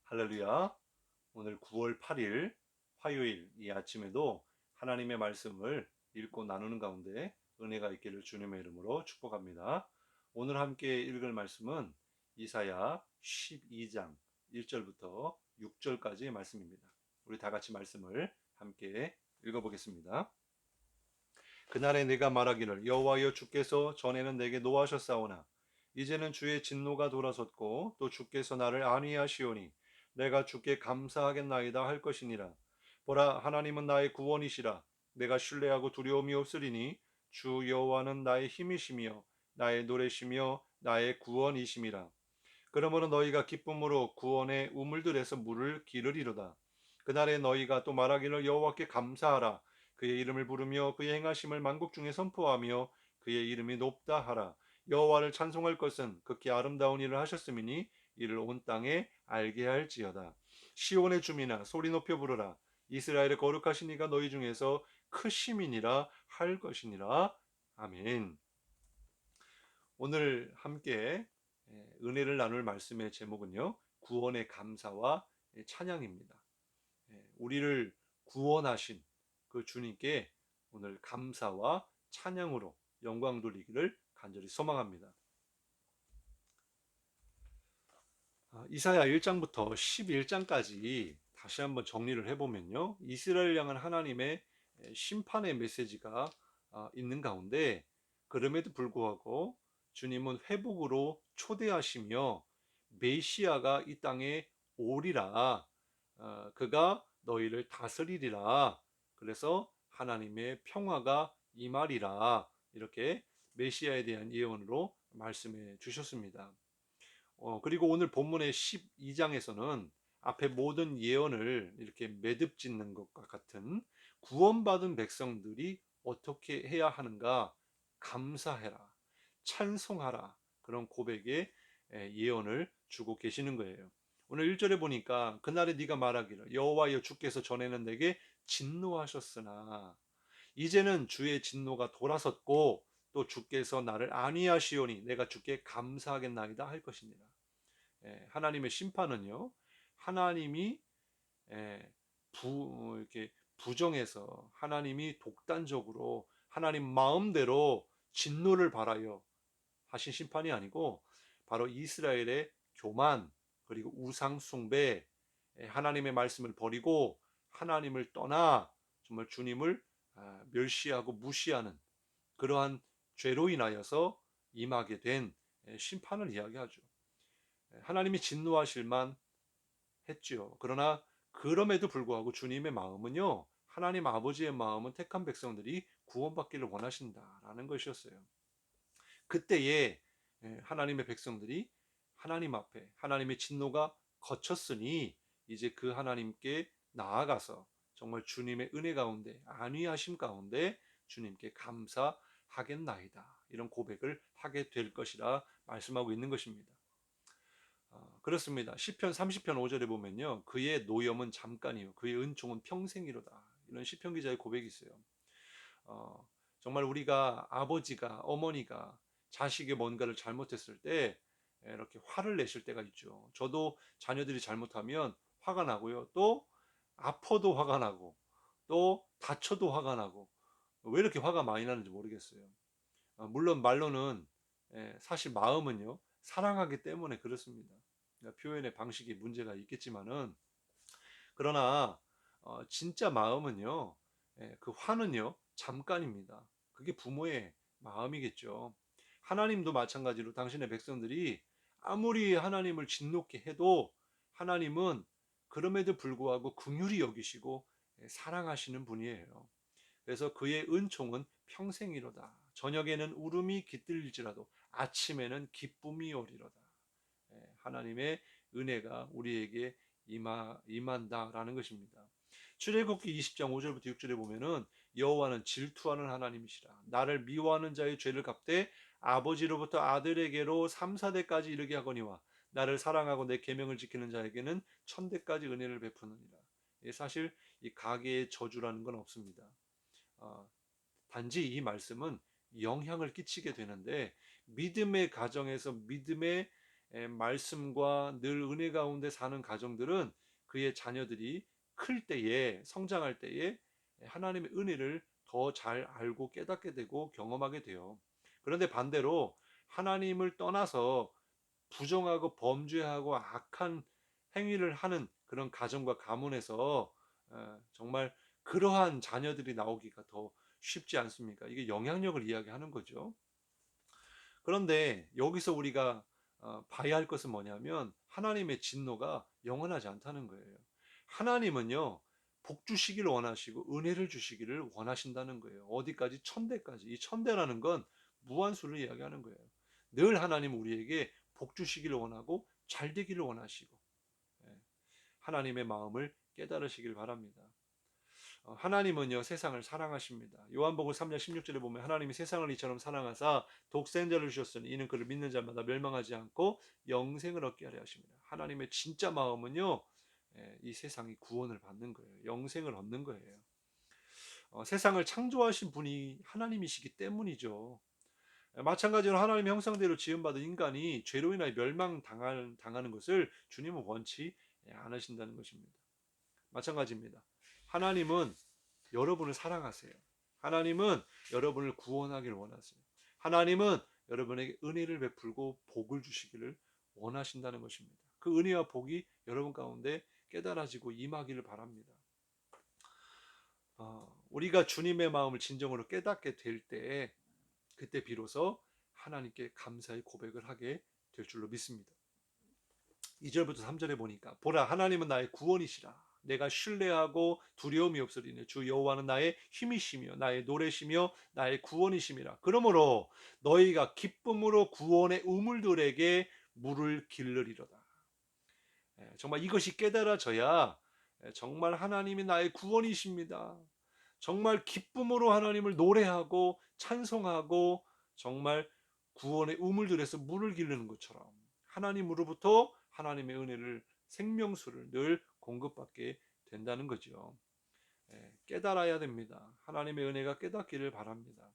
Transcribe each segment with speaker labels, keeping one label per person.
Speaker 1: 할렐루야. 오늘 9월 8일 화요일 이 아침에도 하나님의 말씀을 읽고 나누는 가운데 은혜가 있기를 주님의 이름으로 축복합니다. 오늘 함께 읽을 말씀은 이사야 12장 1절부터 6절까지의 말씀입니다. 우리 다 같이 말씀을 함께 읽어보겠습니다. 그날에 내가 말하기를 여호와여 주께서 전에는 내게 노하셨사오나 이제는 주의 진노가 돌아섰고 또 주께서 나를 안위하시오니 내가 주께 감사하겠나이다 할 것이니라. 보라 하나님은 나의 구원이시라. 내가 신뢰하고 두려움이 없으리니 주 여호와는 나의 힘이시며 나의 노래시며 나의 구원이심이라. 그러므로 너희가 기쁨으로 구원의 우물들에서 물을 기르리로다. 그날에 너희가 또 말하기를 여호와께 감사하라. 그의 이름을 부르며 그의 행하심을 만국 중에 선포하며 그의 이름이 높다 하라. 여호와를 찬송할 것은 극히 아름다운 일을 하셨음이니 이를 온 땅에 알게 할지어다. 시온의 주민아 소리 높여 부르라. 이스라엘의 거룩하신 이가 너희 중에서 크심이니라 할 것이니라. 아멘. 오늘 함께 은혜를 나눌 말씀의 제목은요. 구원의 감사와 찬양입니다. 우리를 구원하신 그 주님께 오늘 감사와 찬양으로 영광 돌리기를 간절히 소망합니다. 이사야 1장부터 11장까지 다시 한번 정리를 해보면요. 이스라엘 향한 하나님의 심판의 메시지가 있는 가운데 그럼에도 불구하고 주님은 회복으로 초대하시며 메시아가 이 땅에 오리라. 그가 너희를 다스리리라. 그래서 하나님의 평화가 임하리라. 이렇게 메시아에 대한 예언으로 말씀해 주셨습니다. 그리고 오늘 본문의 12장에서는 앞에 모든 예언을 이렇게 매듭 짓는 것과 같은 구원받은 백성들이 어떻게 해야 하는가 감사해라, 찬송하라 그런 고백의 예언을 주고 계시는 거예요. 오늘 1절에 보니까 그날에 네가 말하기를 여호와여 주께서 전에는 내게 진노하셨으나 이제는 주의 진노가 돌아섰고 또 주께서 나를 안위하시오니 내가 주께 감사하겠나이다 할 것이니라. 하나님의 심판은요. 하나님이 이렇게 부정해서 하나님이 독단적으로 하나님 마음대로 진노를 발하여 하신 심판이 아니고 바로 이스라엘의 교만 그리고 우상 숭배 하나님의 말씀을 버리고 하나님을 떠나 정말 주님을 멸시하고 무시하는 그러한 죄로 인하여서 임하게 된 심판을 이야기하죠. 하나님이 진노하실만 했지요. 그러나 그럼에도 불구하고 주님의 마음은요. 하나님 아버지의 마음은 택한 백성들이 구원받기를 원하신다라는 것이었어요. 그때에 하나님의 백성들이 하나님 앞에 하나님의 진노가 거쳤으니 이제 그 하나님께 나아가서 정말 주님의 은혜 가운데 안위하심 가운데 주님께 감사하겠나이다. 이런 고백을 하게 될 것이라 말씀하고 있는 것입니다. 그렇습니다. 시편 30편 5절에 보면요. 그의 노염은 잠깐이요 그의 은총은 평생이로다. 이런 시편 기자의 고백이 있어요. 정말 우리가 아버지가 어머니가 자식이 뭔가를 잘못했을 때 이렇게 화를 내실 때가 있죠. 저도 자녀들이 잘못하면 화가 나고요. 또 아파도 화가 나고 또 다쳐도 화가 나고 왜 이렇게 화가 많이 나는지 모르겠어요. 물론 말로는 사실 마음은요. 사랑하기 때문에 그렇습니다. 그러니까 표현의 방식이 문제가 있겠지만은 그러나 진짜 마음은요. 그 화는요. 잠깐입니다. 그게 부모의 마음이겠죠. 하나님도 마찬가지로 당신의 백성들이 아무리 하나님을 진노케 해도 하나님은 그럼에도 불구하고 긍휼히 여기시고 사랑하시는 분이에요. 그래서 그의 은총은 평생이로다. 저녁에는 울음이 깃들릴지라도 아침에는 기쁨이 오리로다. 하나님의 은혜가 우리에게 임한다라는 것입니다. 출애굽기 20장 5절부터 6절에 보면은 여호와는 질투하는 하나님이시라. 나를 미워하는 자의 죄를 갚되 아버지로부터 아들에게로 3, 4대까지 이르게 하거니와 나를 사랑하고 내 계명을 지키는 자에게는 천대까지 은혜를 베푸느니라. 사실 이 가계의 저주라는 건 없습니다. 단지 이 말씀은 영향을 끼치게 되는데 믿음의 가정에서 믿음의 말씀과 늘 은혜 가운데 사는 가정들은 그의 자녀들이 클 때에 성장할 때에 하나님의 은혜를 더 잘 알고 깨닫게 되고 경험하게 돼요. 그런데 반대로 하나님을 떠나서 부정하고 범죄하고 악한 행위를 하는 그런 가정과 가문에서 정말 그러한 자녀들이 나오기가 더 쉽지 않습니까? 이게 영향력을 이야기하는 거죠. 그런데 여기서 우리가 봐야 할 것은 뭐냐면 하나님의 진노가 영원하지 않다는 거예요. 하나님은요, 복 주시기를 원하시고 은혜를 주시기를 원하신다는 거예요. 어디까지? 천대까지. 이 천대라는 건 무한수를 이야기하는 거예요. 늘 하나님 우리에게 복 주시기를 원하고 잘 되기를 원하시고 예, 하나님의 마음을 깨달으시길 바랍니다. 하나님은요 세상을 사랑하십니다. 요한복음 3장 16절에 보면 하나님이 세상을 이처럼 사랑하사 독생자를 주셨으니 이는 그를 믿는 자마다 멸망하지 않고 영생을 얻게 하려 하십니다. 하나님의 진짜 마음은요 이 세상이 구원을 받는 거예요. 영생을 얻는 거예요. 세상을 창조하신 분이 하나님이시기 때문이죠. 마찬가지로 하나님의 형상대로 지음받은 인간이 죄로 인하여 멸망당하는 것을 주님은 원치 않으신다는 것입니다. 마찬가지입니다. 하나님은 여러분을 사랑하세요. 하나님은 여러분을 구원하기를 원하세요. 하나님은 여러분에게 은혜를 베풀고 복을 주시기를 원하신다는 것입니다. 그 은혜와 복이 여러분 가운데 깨달아지고 임하기를 바랍니다. 우리가 주님의 마음을 진정으로 깨닫게 될 때, 그때 비로소 하나님께 감사의 고백을 하게 될 줄로 믿습니다. 2절부터 3절에 보니까 보라 하나님은 나의 구원이시라 내가 신뢰하고 두려움이 없으리니 주 여호와는 나의 힘이시며 나의 노래시며 나의 구원이심이라. 그러므로 너희가 기쁨으로 구원의 우물들에게 물을 기르리로다. 정말 이것이 깨달아져야 정말 하나님이 나의 구원이십니다. 정말 기쁨으로 하나님을 노래하고 찬송하고 정말 구원의 우물들에서 물을 기르는 것처럼 하나님으로부터 하나님의 은혜를 생명수를 늘 공급받게 된다는 거죠. 깨달아야 됩니다. 하나님의 은혜가 깨닫기를 바랍니다.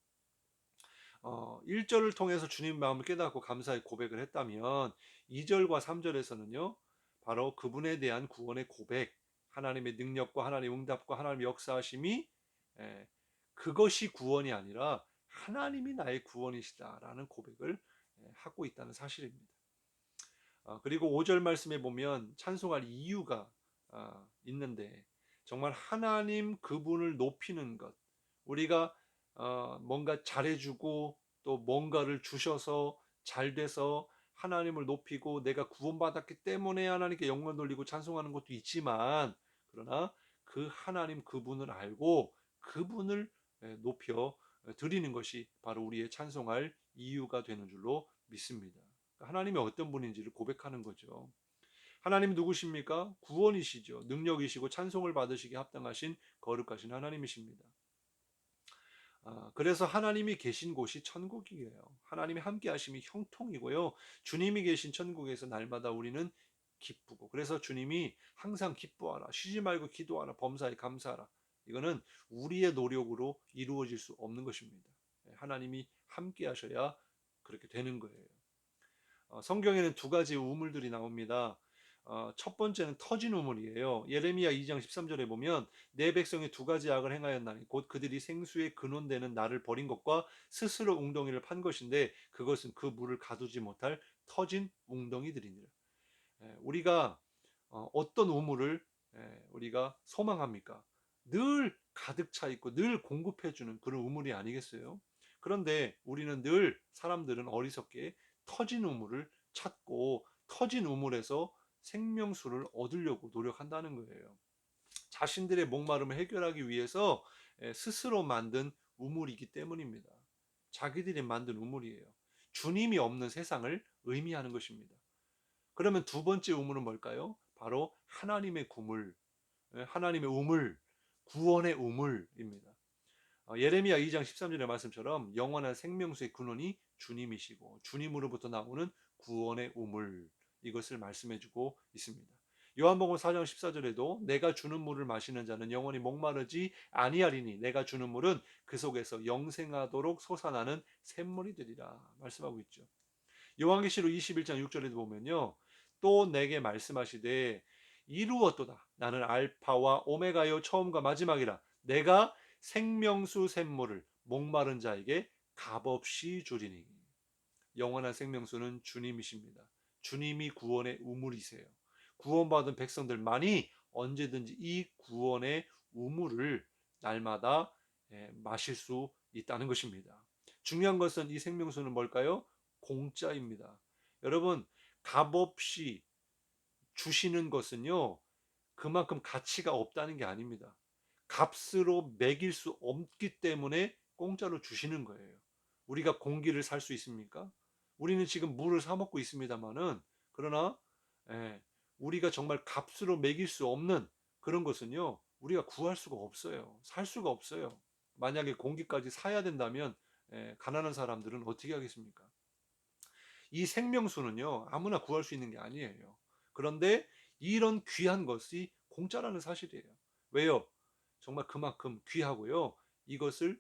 Speaker 1: 1절을 통해서 주님 마음을 깨닫고 감사의 고백을 했다면 2절과 3절에서는요. 바로 그분에 대한 구원의 고백, 하나님의 능력과 하나님의 응답과 하나님의 역사하심이 그것이 구원이 아니라 하나님이 나의 구원이시다라는 고백을 하고 있다는 사실입니다. 그리고 5절 말씀에 보면 찬송할 이유가 있는데 정말 하나님 그분을 높이는 것, 우리가 뭔가 잘해주고 또 뭔가를 주셔서 잘 돼서 하나님을 높이고 내가 구원받았기 때문에 하나님께 영광 돌리고 찬송하는 것도 있지만 그러나 그 하나님 그분을 알고 그분을 높여 드리는 것이 바로 우리의 찬송할 이유가 되는 줄로 믿습니다. 하나님이 어떤 분인지를 고백하는 거죠. 하나님 누구십니까? 구원이시죠. 능력이시고 찬송을 받으시기 합당하신 거룩하신 하나님이십니다. 그래서 하나님이 계신 곳이 천국이에요. 하나님이 함께 하심이 형통이고요. 주님이 계신 천국에서 날마다 우리는 기쁘고 그래서 주님이 항상 기뻐하라. 쉬지 말고 기도하라. 범사에 감사하라. 이거는 우리의 노력으로 이루어질 수 없는 것입니다. 하나님이 함께 하셔야 그렇게 되는 거예요. 성경에는 두 가지 우물들이 나옵니다. 첫 번째는 터진 우물이에요. 예레미야 2장 13절에 보면 내 백성이 두 가지 악을 행하였나니 곧 그들이 생수의 근원되는 나를 버린 것과 스스로 웅덩이를 판 것인데 그것은 그 물을 가두지 못할 터진 웅덩이들이니라. 우리가 어떤 우물을 우리가 소망합니까? 늘 가득 차 있고 늘 공급해 주는 그런 우물이 아니겠어요? 그런데 우리는 늘 사람들은 어리석게 터진 우물을 찾고 터진 우물에서 생명수를 얻으려고 노력한다는 거예요. 자신들의 목마름을 해결하기 위해서 스스로 만든 우물이기 때문입니다. 자기들이 만든 우물이에요. 주님이 없는 세상을 의미하는 것입니다. 그러면 두 번째 우물은 뭘까요? 바로 하나님의 구물, 하나님의 우물, 구원의 우물입니다. 예레미야 2장 13절의 말씀처럼 영원한 생명수의 근원이 주님이시고 주님으로부터 나오는 구원의 우물 이것을 말씀해주고 있습니다. 요한복음 4장 14절에도 내가 주는 물을 마시는 자는 영원히 목마르지 아니하리니 내가 주는 물은 그 속에서 영생하도록 솟아나는 샘물이 되리라 말씀하고 있죠. 요한계시록 21장 6절에도 보면요. 또 내게 말씀하시되 이루었도다. 나는 알파와 오메가요 처음과 마지막이라. 내가 생명수 샘물을 목마른 자에게 값없이 주리니. 영원한 생명수는 주님이십니다. 주님이 구원의 우물이세요. 구원받은 백성들만이 언제든지 이 구원의 우물을 날마다 마실 수 있다는 것입니다. 중요한 것은 이 생명수는 뭘까요? 공짜입니다. 여러분, 값없이 주시는 것은요, 그만큼 가치가 없다는 게 아닙니다. 값으로 매길 수 없기 때문에 공짜로 주시는 거예요. 우리가 공기를 살 수 있습니까? 우리는 지금 물을 사 먹고 있습니다만은, 그러나 예, 우리가 정말 값으로 매길 수 없는 그런 것은요, 우리가 구할 수가 없어요. 살 수가 없어요. 만약에 공기까지 사야 된다면 가난한 사람들은 어떻게 하겠습니까? 이 생명수는요, 아무나 구할 수 있는 게 아니에요. 그런데 이런 귀한 것이 공짜라는 사실이에요. 왜요? 정말 그만큼 귀하고요. 이것을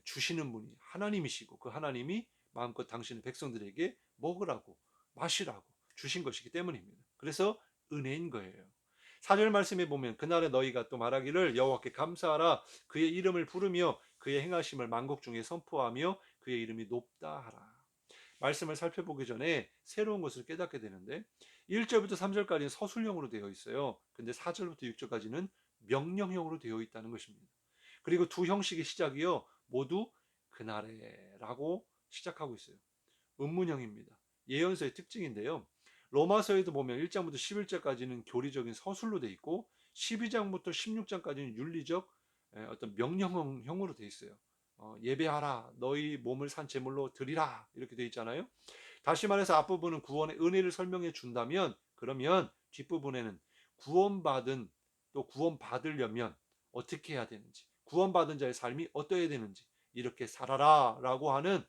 Speaker 1: 주시는 분이 하나님이시고 그 하나님이 마음껏 당신의 백성들에게 먹으라고 마시라고 주신 것이기 때문입니다. 그래서 은혜인 거예요. 4절 말씀에 보면 그날에 너희가 또 말하기를 여호와께 감사하라 그의 이름을 부르며 그의 행하심을 만국 중에 선포하며 그의 이름이 높다 하라. 말씀을 살펴보기 전에 새로운 것을 깨닫게 되는데 1절부터 3절까지는 서술형으로 되어 있어요. 근데 4절부터 6절까지는 명령형으로 되어 있다는 것입니다. 그리고 두 형식의 시작이요. 모두 그날에라고 시작하고 있어요. 의문형입니다. 예언서의 특징인데요. 로마서에도 보면 1장부터 11장까지는 교리적인 서술로 되어 있고 12장부터 16장까지는 윤리적 어떤 명령형으로 되어 있어요. 예배하라 너희 몸을 산 제물로 드리라 이렇게 되어 있잖아요. 다시 말해서 앞부분은 구원의 은혜를 설명해 준다면 그러면 뒷부분에는 구원받은 또 구원받으려면 어떻게 해야 되는지 구원받은 자의 삶이 어떠해야 되는지 이렇게 살아라 라고 하는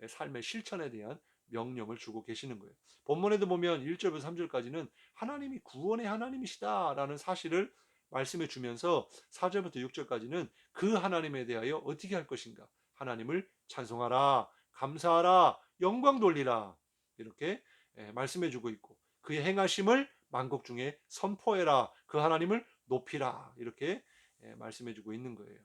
Speaker 1: 삶의 실천에 대한 명령을 주고 계시는 거예요. 본문에도 보면 1절부터 3절까지는 하나님이 구원의 하나님이시다라는 사실을 말씀해 주면서 4절부터 6절까지는 그 하나님에 대하여 어떻게 할 것인가 하나님을 찬송하라 감사하라 영광 돌리라 이렇게 말씀해 주고 있고 그의 행하심을 만국 중에 선포해라 그 하나님을 높이라 이렇게 말씀해 주고 있는 거예요.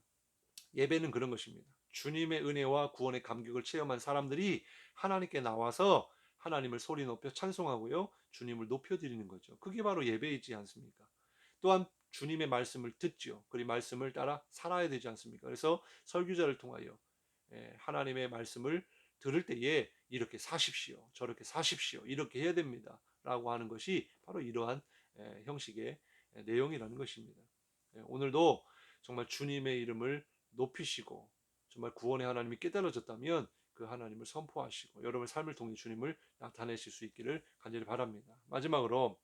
Speaker 1: 예배는 그런 것입니다. 주님의 은혜와 구원의 감격을 체험한 사람들이 하나님께 나와서 하나님을 소리 높여 찬송하고요. 주님을 높여드리는 거죠. 그게 바로 예배이지 않습니까? 또한 주님의 말씀을 듣죠. 그리고 말씀을 따라 살아야 되지 않습니까? 그래서 설교자를 통하여 하나님의 말씀을 들을 때에 이렇게 사십시오. 저렇게 사십시오. 이렇게 해야 됩니다. 라고 하는 것이 바로 이러한 형식의 내용이라는 것입니다. 오늘도 정말 주님의 이름을 높이시고 정말 구원의 하나님이 깨달아졌다면 그 하나님을 선포하시고 여러분의 삶을 통해 주님을 나타내실 수 있기를 간절히 바랍니다. 마지막으로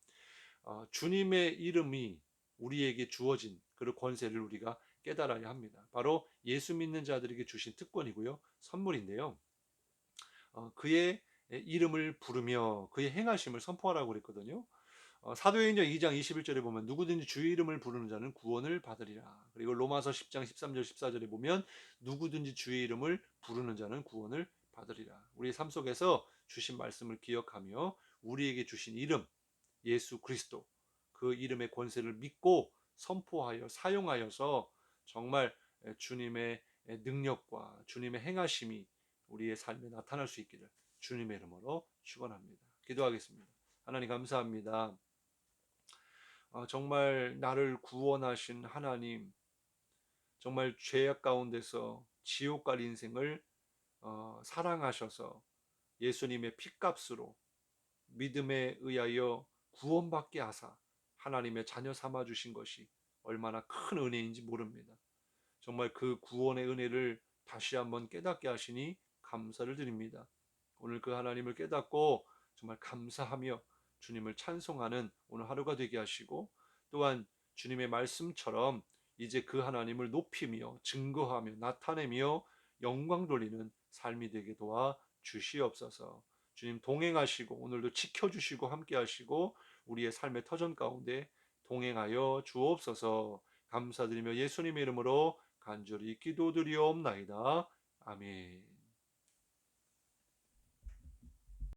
Speaker 1: 주님의 이름이 우리에게 주어진 그 권세를 우리가 깨달아야 합니다. 바로 예수 믿는 자들에게 주신 특권이고요. 선물인데요. 그의 이름을 부르며 그의 행하심을 선포하라고 그랬거든요. 사도행전 2장 21절에 보면 누구든지 주의 이름을 부르는 자는 구원을 받으리라. 그리고 로마서 10장 13절 14절에 보면 누구든지 주의 이름을 부르는 자는 구원을 받으리라. 우리의 삶 속에서 주신 말씀을 기억하며 우리에게 주신 이름 예수 그리스도 그 이름의 권세를 믿고 선포하여 사용하여서 정말 주님의 능력과 주님의 행하심이 우리의 삶에 나타날 수 있기를 주님의 이름으로 축원합니다. 기도하겠습니다. 하나님 감사합니다. 정말 나를 구원하신 하나님, 정말 죄악 가운데서 지옥 갈 인생을 사랑하셔서 예수님의 피값으로 믿음에 의하여 구원받게 하사 하나님의 자녀 삼아 주신 것이 얼마나 큰 은혜인지 모릅니다. 정말 그 구원의 은혜를 다시 한번 깨닫게 하시니 감사를 드립니다. 오늘 그 하나님을 깨닫고 정말 감사하며 주님을 찬송하는 오늘 하루가 되게 하시고 또한 주님의 말씀처럼 이제 그 하나님을 높이며 증거하며 나타내며 영광 돌리는 삶이 되게 도와 주시옵소서. 주님 동행하시고 오늘도 지켜주시고 함께하시고 우리의 삶의 터전 가운데 동행하여 주옵소서. 감사드리며 예수님의 이름으로 간절히 기도드리옵나이다. 아멘.